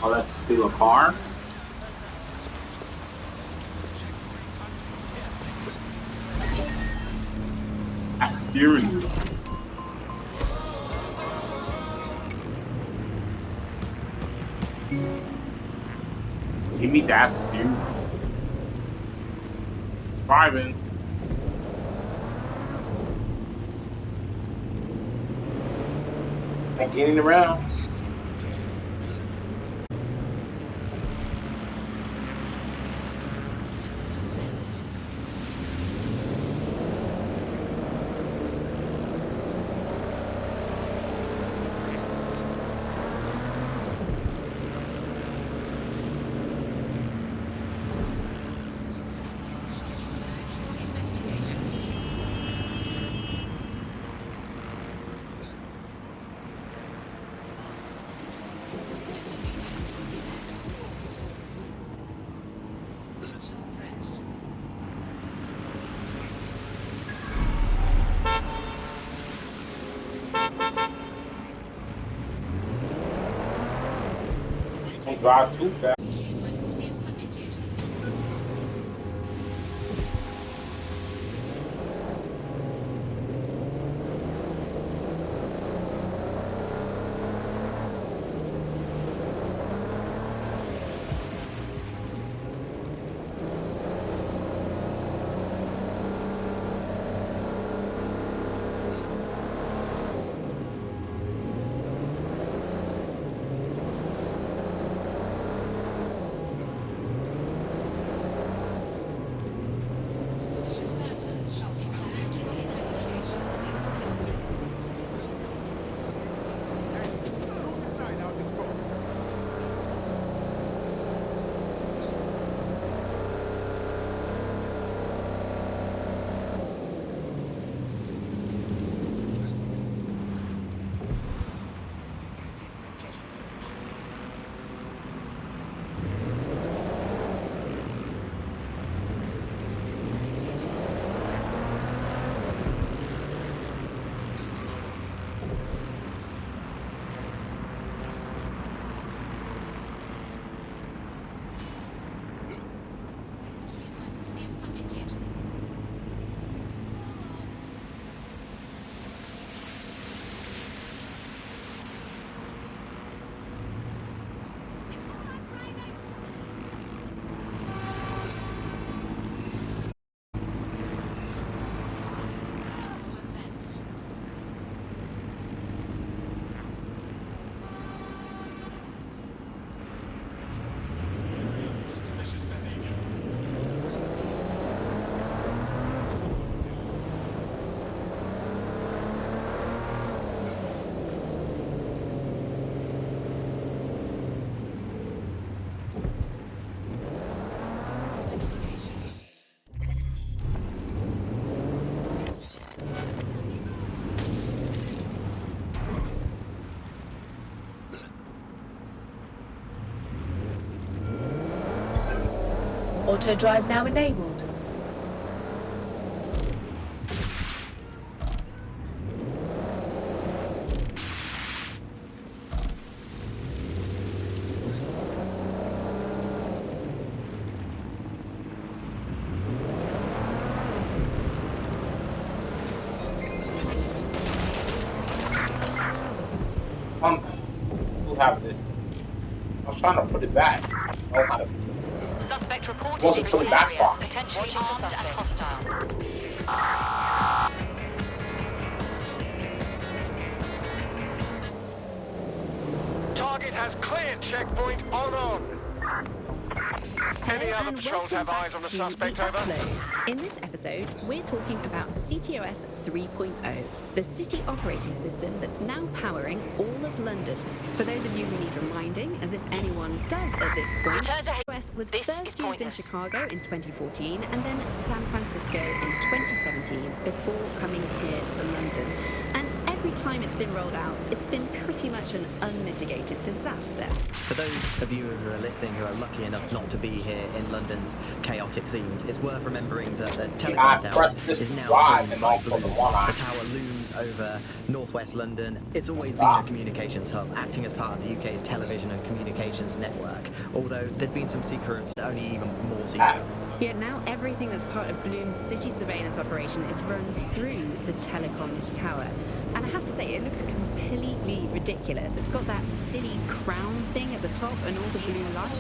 Oh, let's steal a car. That's steering wheel. Give me that steering wheel. Driving. And getting around. Don't drive too fast. Auto drive now enabled. We'll have this. I was trying to put it back. Oh, how to. Suspect reported Well, in put this it back area, far. potentially armed and hostile. Target has cleared checkpoint on. Any Hello other and patrols have welcome eyes on the back to suspect, The over? Upload. In this episode, we're talking about CTOS 3.0, the city operating system that's now powering all of London. For those of you who need reminding, as if anyone does at this point, CTOS was This is first used in pointless. Chicago in 2014 and then San Francisco in 2017 before coming here to London. And every time it's been rolled out, it's been pretty much an unmitigated disaster. For those of you who are listening who are lucky enough not to be here in London's chaotic scenes, it's worth remembering that the telecoms tower is now owned by Bloom. The tower looms over northwest London. It's always been a communications hub, acting as part of the UK's television and communications network, although there's been some secrets that are only even more secret. Yet now everything that's part of Bloom's city surveillance operation is run through the telecoms tower. And I have to say, it looks completely ridiculous. It's got that silly crown thing at the top and all the blue light.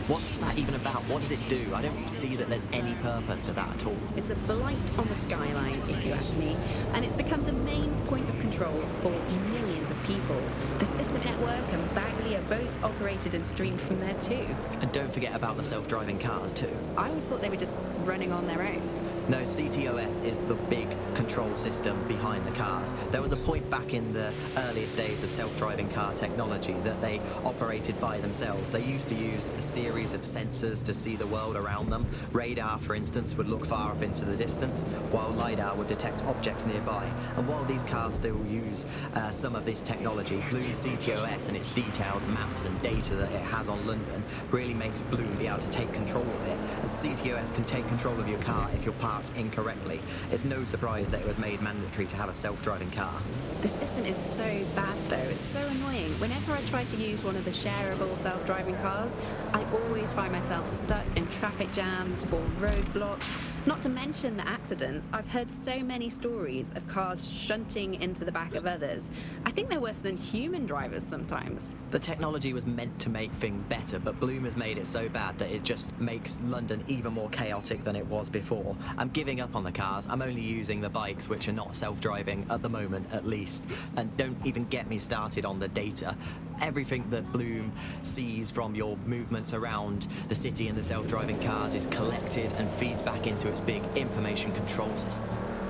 What's that even about? What does it do? I don't see that there's any purpose to that at all. It's a blight on the skyline, if you ask me, and it's become the main point of control for millions of people. The System Network and Bagley are both operated and streamed from there too. And don't forget about the self-driving cars too. I always thought they were just running on their own. No, CTOS is the big control system behind the cars. There was a point back in the earliest days of self-driving car technology that they operated by themselves. They used to use a series of sensors to see the world around them. Radar, for instance, would look far off into the distance, while LiDAR would detect objects nearby. And while these cars still use some of this technology, Bloom CTOS and its detailed maps and data that it has on London really makes Bloom be able to take control of it. And CTOS can take control of your car if you're parked incorrectly. It's no surprise that it was made mandatory to have a self-driving car. The system is so bad though, it's so annoying. Whenever I try to use one of the shareable self-driving cars, I always find myself stuck in traffic jams or roadblocks. Not to mention the accidents. I've heard so many stories of cars shunting into the back of others. I think they're worse than human drivers sometimes. The technology was meant to make things better, but Bloom has made it so bad that it just makes London even more chaotic than it was before. I'm giving up on the cars. I'm only using the bikes, which are not self-driving at the moment, at least. And don't even get me started on the data. Everything that Bloom sees from your movements around the city and the self-driving cars is collected and feeds back into its big information control system.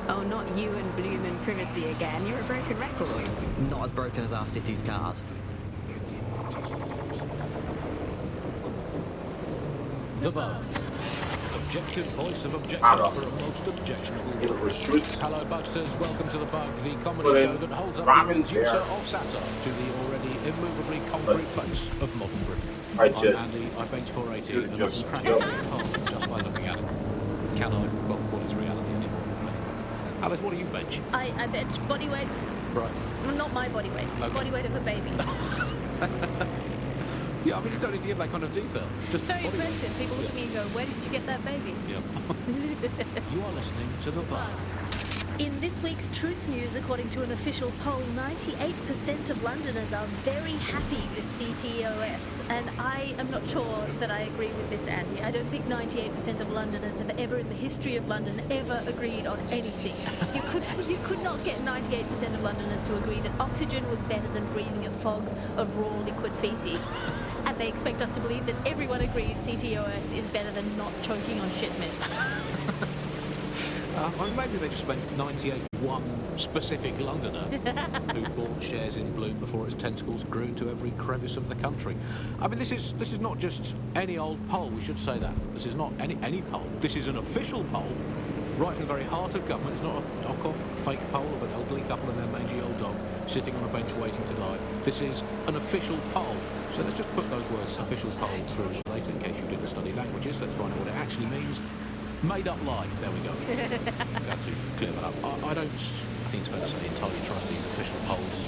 Oh, not you and Bloom and privacy again. You're a broken record. Not as broken as our city's cars. The Bug. Objective voice of objection for a most objectionable It world. restricts Hello, Bugsters. Welcome to The Bug, the comedy Well, show that holds up the ramen reducer there. of satire to the already immovably concrete face of modern Britain. I I'm just- Andy, I bench 480, you and I just can crack killed it apart just by looking at it. Can I? Well, what is reality anymore? Alice, what do you bench? I bench body weights. Right. Well, not my body weight. Okay. Body weight of a baby. Yeah, I mean, you don't need to give that kind of detail. Just It's very body weight. impressive. People look at me and go, where did you get that baby? Yeah. You are listening to The Bug. In this week's Truth News, according to an official poll, 98% of Londoners are very happy with CTOS. And I am not sure that I agree with this, Andy. I don't think 98% of Londoners have ever in the history of London ever agreed on anything. You could not get 98% of Londoners to agree that oxygen was better than breathing a fog of raw liquid feces. And they expect us to believe that everyone agrees CTOS is better than not choking on shit mist. Well, maybe they just meant 98 one specific Londoner who bought shares in Bloom before its tentacles grew into every crevice of the country. I mean, this is not just any old poll. We should say that this is not any poll. This is an official poll, right from the very heart of government. It's not a knock-off fake poll of an elderly couple and their mangy old dog sitting on a bench waiting to die. This is an official poll. So let's just put those words "official poll" through later in case you didn't study languages. Let's find out what it actually means. Made up lie. There we go. Glad to clear that up. I think it's fair to say, entirely trust these official polls.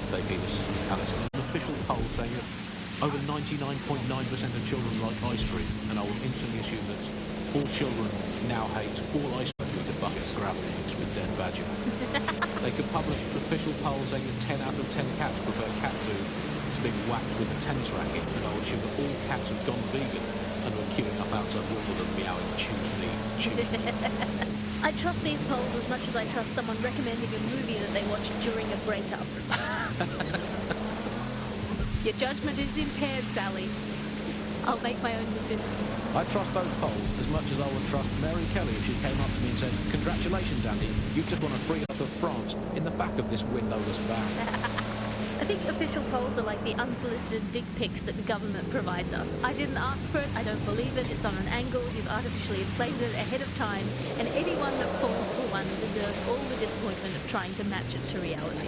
They feed us, Alice, an official poll saying that over 99.9% of children like ice cream, and I will instantly assume that all children now hate all ice cream with buckets, gravel eggs with dead badger. They could publish an official poll saying that 10 out of 10 cats prefer cat food to being whacked with a tennis racket, and I will assume that all cats have gone vegan and are queuing up outside Wimbledon meowing, choose me, choose me. I trust these polls as much as I trust someone recommending a movie that they watched during a breakup. Your judgment is impaired, Sally. I'll make my own decisions. I trust those polls as much as I would trust Mary Kelly if she came up to me and said, "Congratulations, Andy, you've just won a free up of France in the back of this windowless van." I think official polls are like the unsolicited dick pics that the government provides us. I didn't ask for it, I don't believe it, it's on an angle, you've artificially inflated it ahead of time, and anyone that falls for one deserves all the disappointment of trying to match it to reality.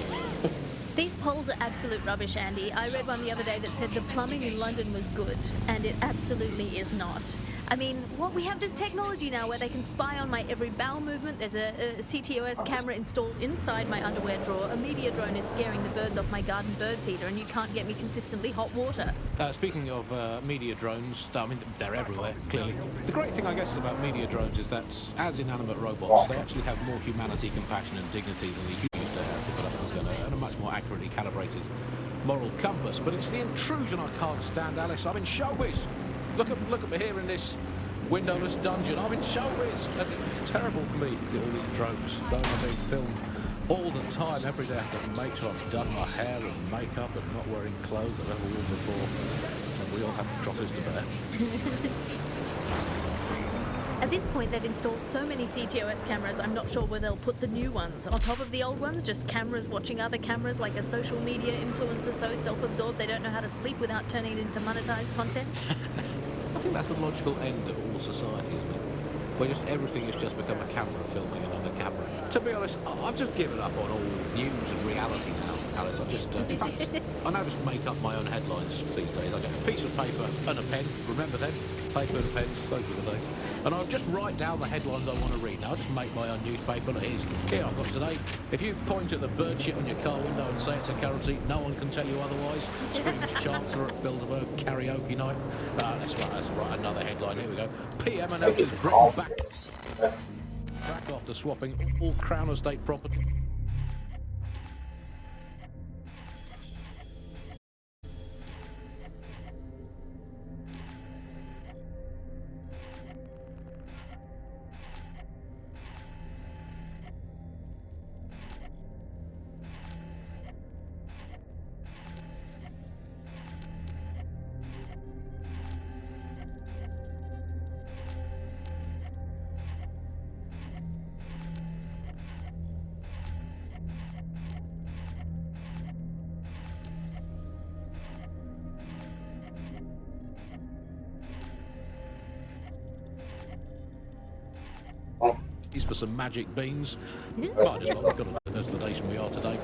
These polls are absolute rubbish, Andy. I read one the other day that said the plumbing in London was good, and it absolutely is not. I mean, we have this technology now where they can spy on my every bowel movement. There's a CTOS camera installed inside my underwear drawer. A media drone is scaring the birds off my garden bird feeder, and you can't get me consistently hot water. Speaking of media drones, I mean, they're everywhere, clearly. The great thing, I guess, about media drones is that, as inanimate robots, they actually have more humanity, compassion and dignity than they used to have, and a much more accurately calibrated moral compass. But it's the intrusion I can't stand, Alice. I'm in showbiz. Look at me here in this windowless dungeon. I'm in showbiz. It's terrible for me, all these drones. Though I'm being filmed all the time, every day I have to make sure I've done my hair and makeup and not wearing clothes I've ever worn before. And we all have crosses to bear. At this point, they've installed so many CTOS cameras, I'm not sure where they'll put the new ones. On top of the old ones, just cameras watching other cameras, like a social media influencer so self-absorbed they don't know how to sleep without turning it into monetized content. I think that's the logical end of all society, isn't it? Where just everything has just become a camera filming another camera. To be honest, I've just given up on all news and reality now, Alice. I just, in fact, I now just make up my own headlines these days. I get a piece of paper and a pen. Remember them? Paper and pens, those were the days. And I'll just write down the headlines I want to read. Now I'll just make my own newspaper. Here I've got today. If you point at the bird shit on your car window and say it's a currency, no one can tell you otherwise. Screams Chancellor at Bilderberg karaoke night. Let's write another headline. Here we go. PM announces Britain back after swapping all Crown Estate property. For some magic beans. Might as well, we've got to as the nation we are today.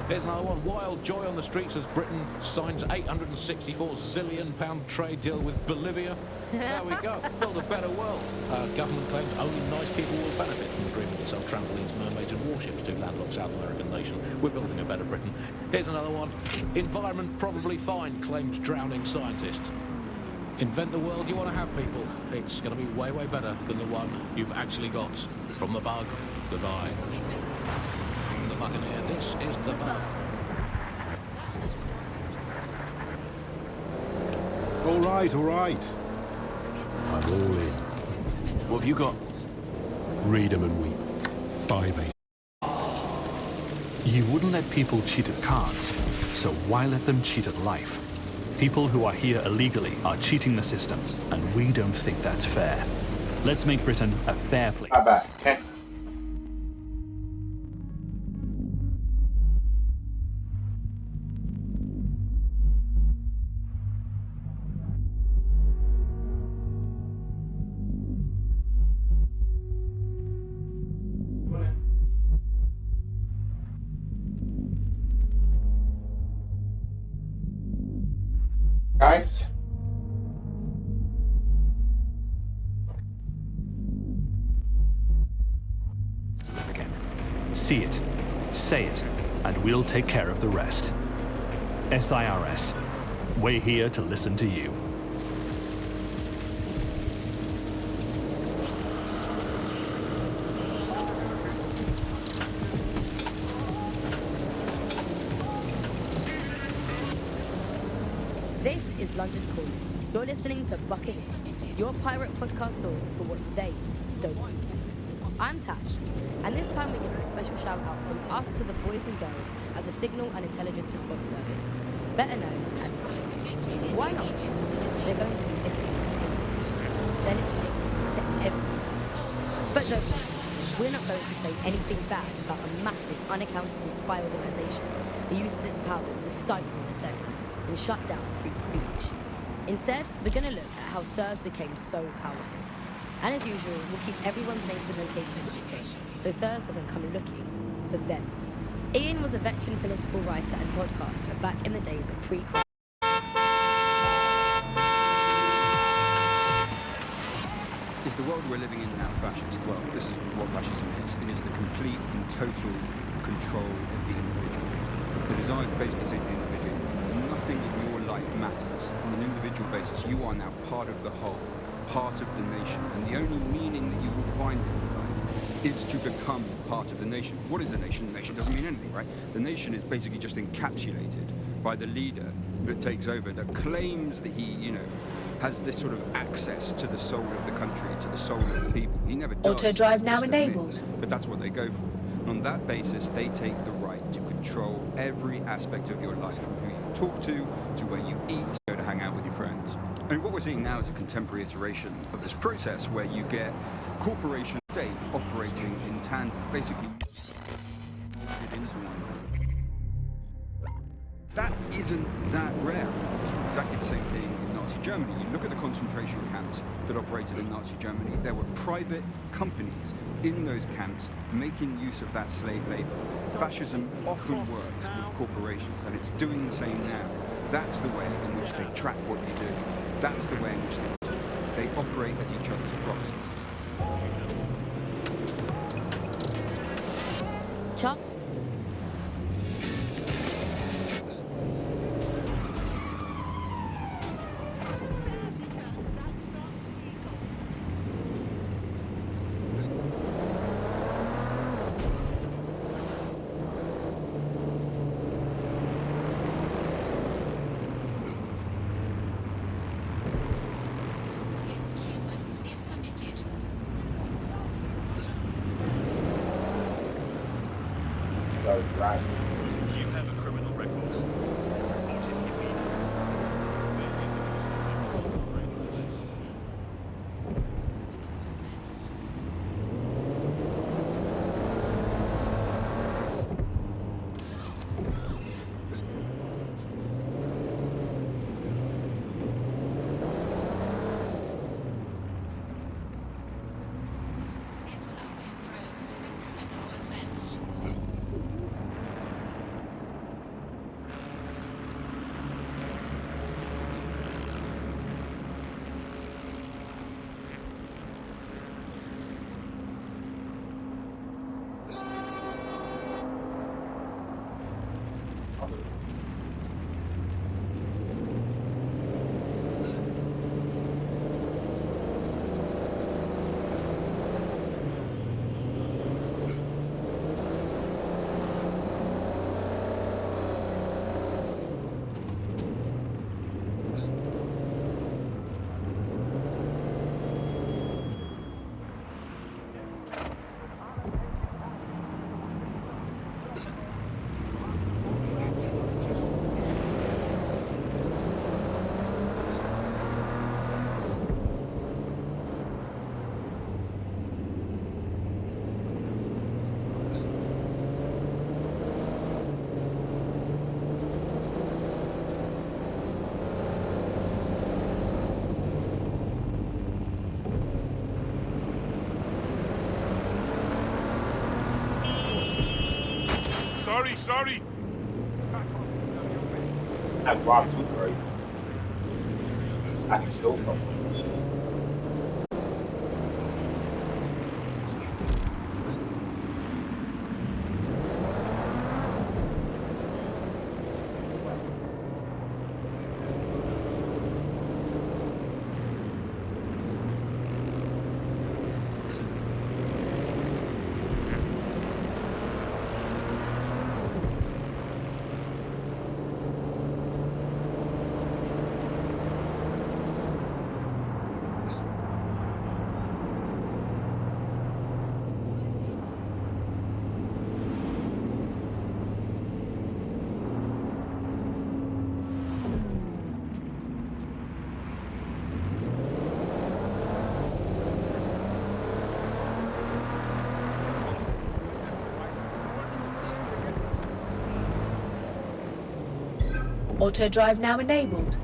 Here's another one. Wild joy on the streets as Britain signs £864 zillion trade deal with Bolivia. There we go. Build a better world. Government claims only nice people will benefit from agreement to sell trampolines, mermaids and warships to landlocked South American nation. We're building a better Britain. Here's another one. Environment probably fine, claims drowning scientist. Invent the world you want to have, people. It's going to be way, way better than the one you've actually got. From the bug, goodbye. From the Buccaneer, this is the bug. All right. I'm all in. What have you got? Read 'em and weep. 5-8. You wouldn't let people cheat at cards, so why let them cheat at life? People who are here illegally are cheating the system, and we don't think that's fair. Let's make Britain a fair place. My bad. Okay. Guys. See it, say it, and we'll take care of the rest. SIRS. We're here to listen to you. This is London Calling. You're listening to Buccaneer, your pirate podcast source for what they don't want. I'm Tash, and this time we're giving a special shout out from us to the boys and girls at the Signal and Intelligence Response Service, better known as SIRS. Why not? They're going to be listening. They're listening to everything. But don't worry, we're not going to say anything bad about a massive, unaccountable spy organisation who uses its powers to stifle dissent and shut down free speech. Instead, we're going to look at how SIRS became so powerful. And as usual, we'll keep everyone's names and locations secret, so SIRS doesn't come looking for them. Ian was a veteran political writer and podcaster back in the days of pre-crime. Is the world we're living in now fascist? Well, this is what fascism is. It is the complete and total control of the individual. The desire to basically say to the individual, nothing in your life matters. On an individual basis, you are now part of the whole, part of the nation, and the only meaning that you will find in your life is to become part of the nation. What is a nation? The nation doesn't mean anything, right? The nation is basically just encapsulated by the leader that takes over, that claims that he, has this sort of access to the soul of the country, to the soul of the people. He never does. Auto drive now just a myth, enabled. but that's what they go for. And on that basis, they take the right to control every aspect of your life, from who you talk to where you eat, go to hang out with your friends. And what we're seeing now is a contemporary iteration of this process where you get corporation state operating in tandem, basically into one another. That isn't that rare. It's exactly the same thing in Nazi Germany. You look at the concentration camps that operated in Nazi Germany. There were private companies in those camps making use of that slave labor. Fascism often works with corporations, and it's doing the same now. That's the way in which they track what you do. That's the way in which they operate as each other's proxies. Chuck? Right. Do you have a criminal record? Report it immediately. Sorry. I've robbed two crazy. I can kill someone. Auto drive now enabled.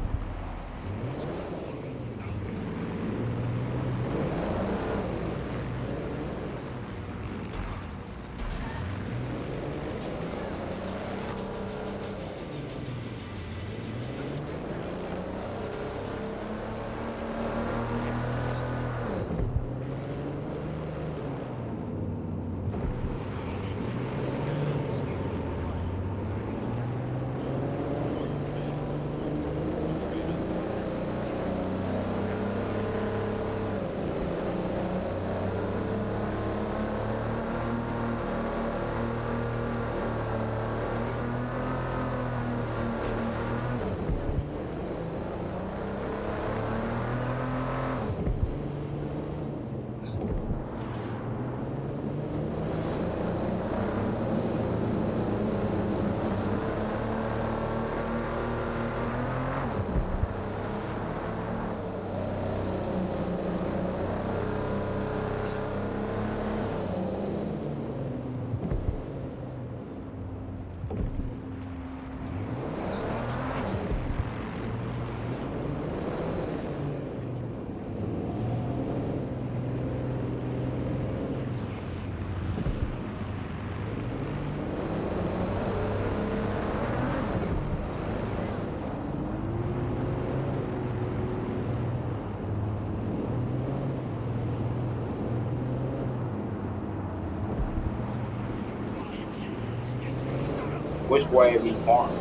which way we want.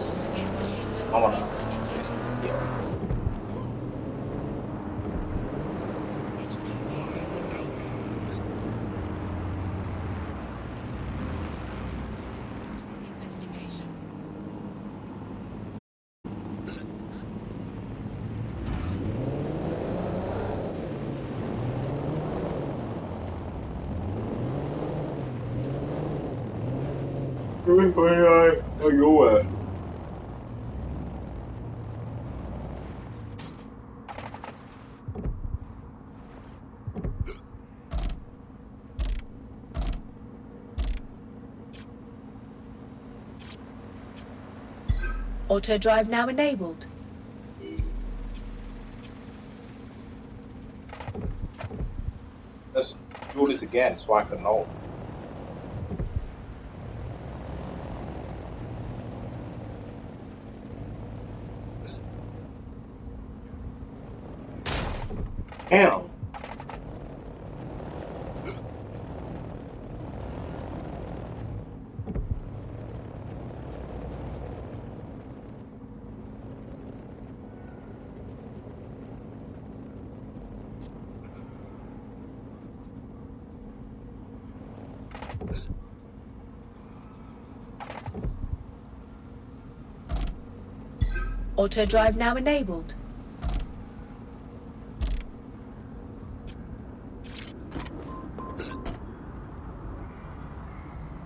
I wanna. Yeah. Where are you at? Auto drive now enabled. Let's do this again so I can know. Damn. Auto drive now enabled.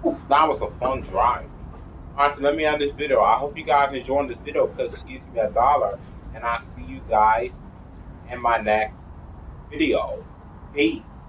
Oof, that was a fun drive. Alright, let me end this video. I hope you guys enjoyed this video because it gives me $1. And I'll see you guys in my next video. Peace.